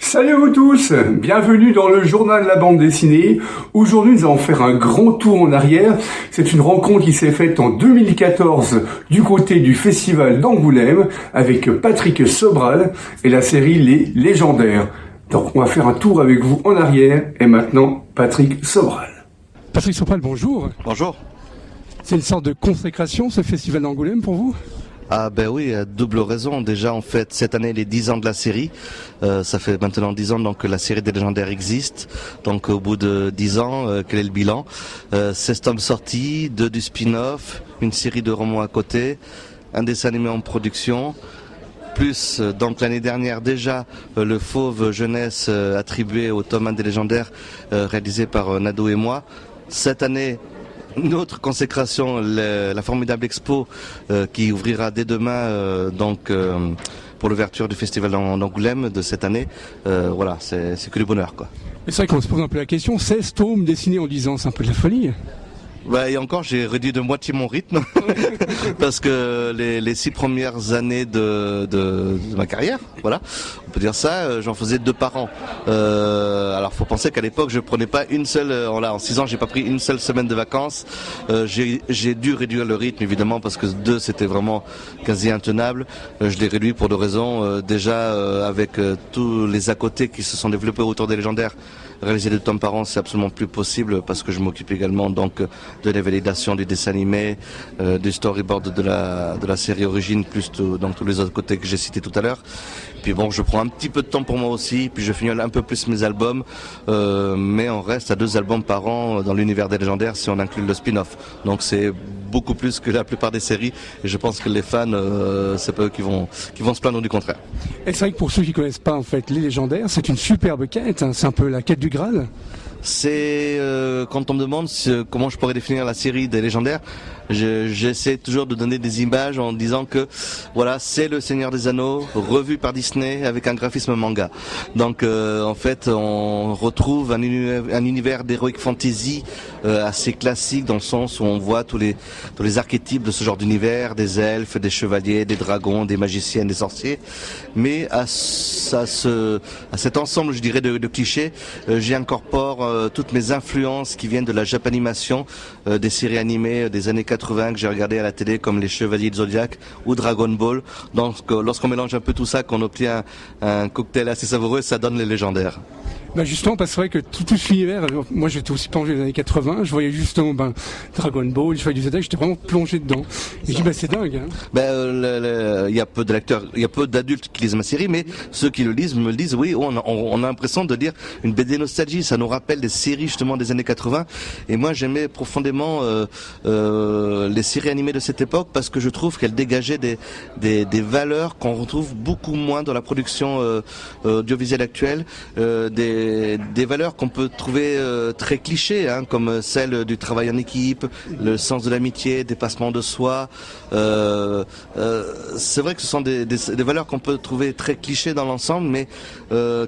Salut à vous tous, bienvenue dans le journal de la bande dessinée. Aujourd'hui nous allons faire un grand tour en arrière. C'est une rencontre qui s'est faite en 2014 du côté du festival d'Angoulême avec Patrick Sobral et la série Les Légendaires. Donc on va faire un tour avec vous en arrière et maintenant Patrick Sobral. Patrick Sobral, bonjour. Bonjour. C'est une sorte de consécration ce festival d'Angoulême pour vous ? Ah ben oui, double raison. Déjà en fait cette année les 10 ans de la série. Ça fait maintenant 10 ans donc que la série des légendaires existe. Donc au bout de 10 ans, quel est le bilan 16 tomes sortis, 2 du spin-off, une série de romans à côté, un dessin animé en production. Plus donc l'année dernière déjà le Fauve Jeunesse attribué au tome 1 des légendaires réalisé par Nado et moi. Cette année une autre consécration, la formidable expo qui ouvrira dès demain pour l'ouverture du festival d'Angoulême de cette année. Voilà, c'est que du bonheur quoi. Mais c'est vrai qu'on se pose un peu la question, 16 tomes dessinés en 10 ans, c'est un peu de la folie. Bah, et encore, j'ai réduit de moitié mon rythme parce que les 6 premières années de ma carrière, voilà, on peut dire ça, j'en faisais 2 par an. Alors, faut penser qu'à l'époque, je prenais pas une seule, en 6 ans, j'ai pas pris une seule semaine de vacances. J'ai dû réduire le rythme, évidemment, parce que 2, c'était vraiment quasi intenable. Je l'ai réduit pour 2 raisons. Déjà, avec tous les à côté qui se sont développés autour des légendaires, réaliser 2 tomes par an, c'est absolument plus possible parce que je m'occupe également donc de la validation du dessin animé, du storyboard de la série origine, plus dans tous les autres côtés que j'ai cités tout à l'heure. Puis bon, je prends un petit peu de temps pour moi aussi, puis je fignole un peu plus mes albums, mais on reste à 2 albums par an dans l'univers des légendaires si on inclut le spin-off. Donc c'est beaucoup plus que la plupart des séries, et je pense que les fans, c'est pas eux qui vont se plaindre du contraire. Et c'est vrai que pour ceux qui connaissent pas en fait les légendaires, c'est une superbe quête, hein, c'est un peu la quête du Graal. C'est quand on me demande comment je pourrais définir la série des légendaires, j'essaie toujours de donner des images en disant que voilà, c'est le Seigneur des Anneaux revu par Disney avec un graphisme manga. Donc en fait on retrouve un univers d'heroic fantasy assez classique dans le sens où on voit tous les archétypes de ce genre d'univers, des elfes, des chevaliers, des dragons, des magiciennes, des sorciers. Mais à cet ensemble, je dirais, de clichés, j'y incorpore toutes mes influences qui viennent de la Japanimation, des séries animées des années 80 que j'ai regardées à la télé comme les Chevaliers de Zodiac ou Dragon Ball. Donc lorsqu'on mélange un peu tout ça, qu'on obtient un cocktail assez savoureux, ça donne les légendaires. Bah justement, parce que c'est vrai que tout cet univers, moi j'étais aussi plongé dans les années 80, je voyais justement Dragon Ball, les Chevaliers du Zodiac, j'étais vraiment plongé dedans. Et je dis c'est dingue. Hein. Il y a peu de lecteurs, il y a peu d'adultes qui lisent ma série, mais ceux qui le lisent me le disent, oui, on a l'impression de lire une BD nostalgie, ça nous rappelle des séries justement des années 80. Et moi j'aimais profondément les séries animées de cette époque parce que je trouve qu'elles dégageaient des valeurs qu'on retrouve beaucoup moins dans la production audiovisuelle actuelle, des valeurs qu'on peut trouver très clichés, hein, comme celle du travail en équipe, le sens de l'amitié, dépassement de soi. C'est vrai que ce sont des valeurs qu'on peut trouver très clichés dans l'ensemble, mais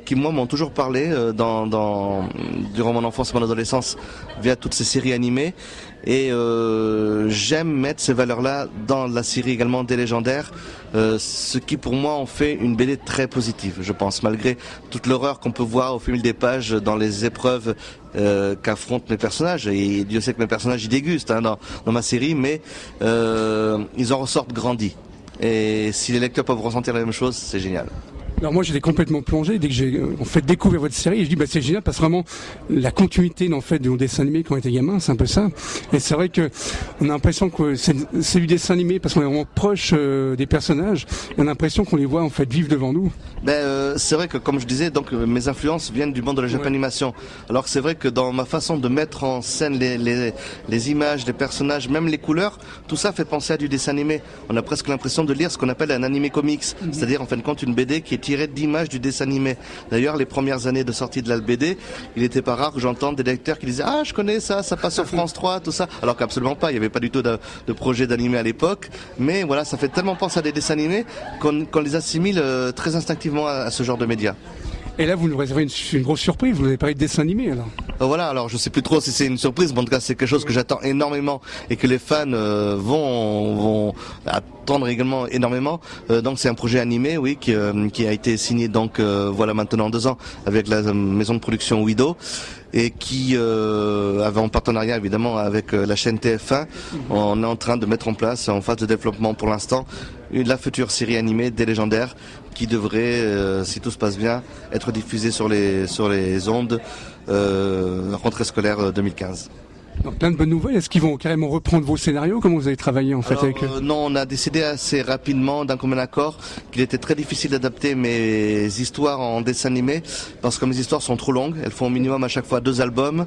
qui moi m'ont toujours parlé durant mon enfance et mon adolescence via toutes ces séries animées. Et j'aime mettre ces valeurs-là dans la série également des légendaires, ce qui pour moi en fait une BD très positive, je pense, malgré toute l'horreur qu'on peut voir au fil des pages dans les épreuves qu'affrontent mes personnages. Et Dieu sait que mes personnages y dégustent dans ma série, mais ils en ressortent grandis. Et si les lecteurs peuvent ressentir la même chose, c'est génial. Alors moi j'étais complètement plongé dès que j'ai en fait découvert votre série et je dis c'est génial parce que vraiment la continuité en fait de nos dessins animés quand on était gamin, c'est un peu ça. Et c'est vrai que on a l'impression que c'est du dessin animé parce qu'on est vraiment proche des personnages et on a l'impression qu'on les voit en fait vivre devant nous. C'est vrai que comme je disais, donc mes influences viennent du monde de la Japanimation. Ouais. Alors c'est vrai que dans ma façon de mettre en scène les images, les personnages, même les couleurs, tout ça fait penser à du dessin animé. On a presque l'impression de lire ce qu'on appelle un animé comics, c'est-à-dire en fin de compte une BD qui est tirée d'images du dessin animé. D'ailleurs, les premières années de sortie de la BD, il n'était pas rare que j'entende des lecteurs qui disaient « Ah, je connais ça passe sur France 3, tout ça ». Alors qu'absolument pas, il n'y avait pas du tout de projet d'animé à l'époque. Mais voilà, ça fait tellement penser à des dessins animés qu'on les assimile très instinctivement à ce genre de médias. Et là, vous nous réservez une grosse surprise, vous avez parlé de dessin animé alors. Voilà, alors je sais plus trop si c'est une surprise, mais en tout cas c'est quelque chose que j'attends énormément et que les fans vont attendre également énormément. Donc c'est un projet animé, oui, qui a été signé donc voilà maintenant 2 ans avec la maison de production Wido et qui avait en partenariat évidemment avec la chaîne TF1. On est en train de mettre en place, en phase de développement pour l'instant, la future série animée des Légendaires qui devrait, si tout se passe bien, être diffusée sur les ondes rentrée scolaire 2015. Donc, plein de bonnes nouvelles. Est-ce qu'ils vont carrément reprendre vos scénarios? Comment vous avez travaillé en fait avec eux? Non, on a décidé assez rapidement d'un commun accord qu'il était très difficile d'adapter mes histoires en dessin animé parce que mes histoires sont trop longues. Elles font au minimum à chaque fois 2 albums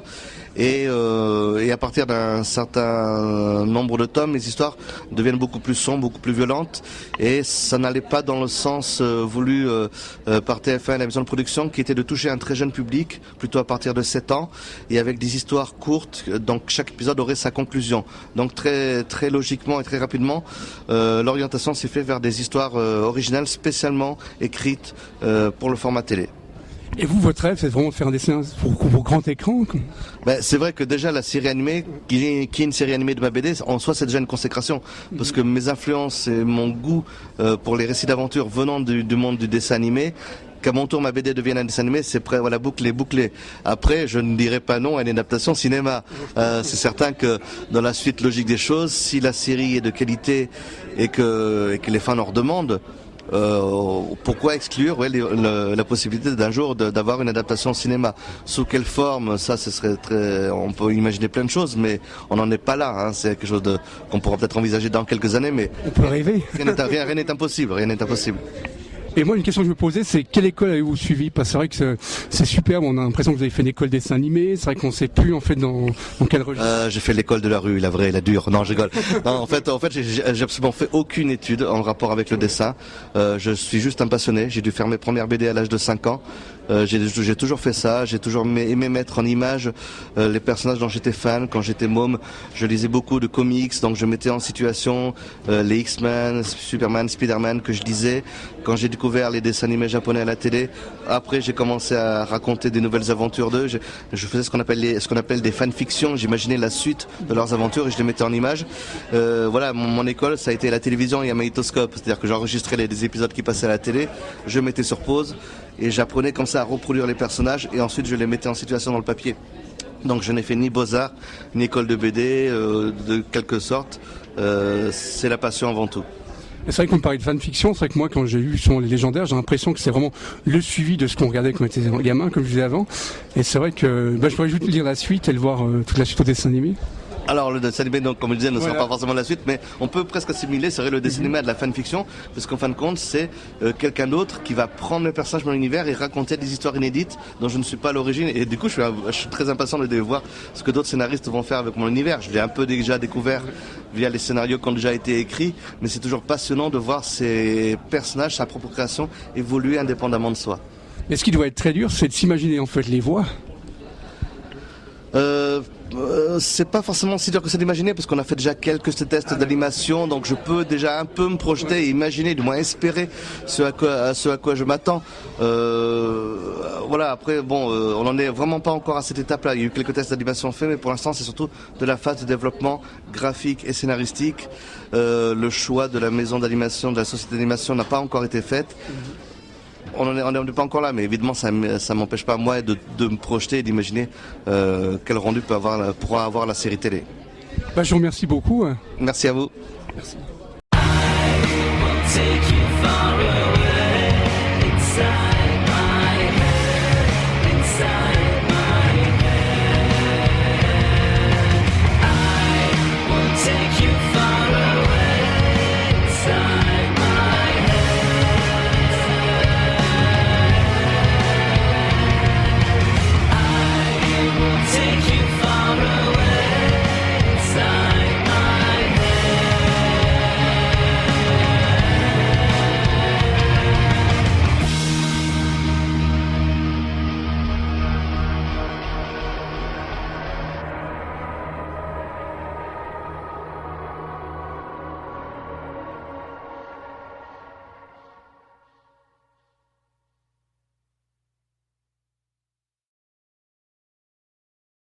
et à partir d'un certain nombre de tomes, les histoires deviennent beaucoup plus sombres, beaucoup plus violentes et ça n'allait pas dans le sens voulu par TF1, la maison de production, qui était de toucher un très jeune public, plutôt à partir de 7 ans et avec des histoires courtes. Donc chaque épisode aurait sa conclusion. Donc très logiquement et très rapidement, l'orientation s'est faite vers des histoires originales spécialement écrites pour le format télé. Et vous, votre rêve, c'est vraiment de faire un dessin pour grand écran? Ben, c'est vrai que déjà la série animée, qui est une série animée de ma BD, en soi c'est déjà une consécration. Parce que mes influences et mon goût pour les récits d'aventure venant du monde du dessin animé, qu'à mon tour ma BD devienne un dessin animé, c'est prêt, voilà, bouclé. Après, je ne dirais pas non à une adaptation cinéma. C'est certain que dans la suite logique des choses, si la série est de qualité et que les fans en redemandent, pourquoi exclure la possibilité d'un jour d'avoir une adaptation cinéma? Sous quelle forme? Ça, ce serait on peut imaginer plein de choses, mais on n'en est pas là. Hein. C'est quelque chose qu'on pourra peut-être envisager dans quelques années, mais on peut rêver. Rien n'est impossible. Et moi, une question que je me posais, c'est quelle école avez-vous suivi? Parce que c'est vrai que c'est superbe, on a l'impression que vous avez fait une école dessin animé, c'est vrai qu'on ne sait plus en fait dans quel registre. J'ai fait l'école de la rue, la vraie, la dure. Non, je rigole. Non, en fait, j'ai absolument fait aucune étude en rapport avec le dessin. Je suis juste un passionné. J'ai dû faire mes premières BD à l'âge de 5 ans. J'ai toujours fait ça, j'ai toujours aimé mettre en image les personnages dont j'étais fan. Quand j'étais môme, je lisais beaucoup de comics, donc je mettais en situation les X-Men, Superman, Spider-Man que je lisais. Quand j'ai découvert les dessins animés japonais à la télé, après j'ai commencé à raconter des nouvelles aventures d'eux. Je faisais ce qu'on appelle des fanfictions. J'imaginais la suite de leurs aventures et je les mettais en image. Voilà, mon école, ça a été la télévision et un magnétoscope, c'est-à-dire que j'enregistrais des épisodes qui passaient à la télé, je mettais sur pause et j'apprenais comme ça à reproduire les personnages et ensuite je les mettais en situation dans le papier. Donc je n'ai fait ni Beaux-Arts, ni école de BD, de quelque sorte. C'est la passion avant tout. C'est vrai qu'on parlait de fanfiction, c'est vrai que moi quand j'ai lu sur les Légendaires, j'ai l'impression que c'est vraiment le suivi de ce qu'on regardait quand on était gamin, comme je disais avant. Et c'est vrai que je pourrais juste lire la suite et le voir toute la suite au dessin animé. Alors le dessin animé, donc, comme je disais, ne sera pas forcément la suite, mais on peut presque assimiler, serait le dessin animé à de la fanfiction, parce qu'en fin de compte, c'est quelqu'un d'autre qui va prendre le personnage de mon univers et raconter des histoires inédites dont je ne suis pas à l'origine. Et du coup, je suis très impatient de voir ce que d'autres scénaristes vont faire avec mon univers. Je l'ai un peu déjà découvert via les scénarios qui ont déjà été écrits, mais c'est toujours passionnant de voir ces personnages, sa propre création, évoluer indépendamment de soi. Mais ce qui doit être très dur, c'est de s'imaginer en fait les voix. C'est pas forcément si dur que ça d'imaginer parce qu'on a fait déjà quelques tests d'animation, donc je peux déjà un peu me projeter et imaginer, du moins espérer ce à quoi je m'attends. Voilà, après bon, on n'en est vraiment pas encore à cette étape-là. Il y a eu quelques tests d'animation faits, mais pour l'instant c'est surtout de la phase de développement graphique et scénaristique. Le choix de la maison d'animation, de la société d'animation n'a pas encore été fait. On n'est pas encore là, mais évidemment ça m'empêche pas moi de me projeter et d'imaginer quel rendu pourra avoir la série télé. Je vous remercie beaucoup. Merci à vous. Merci.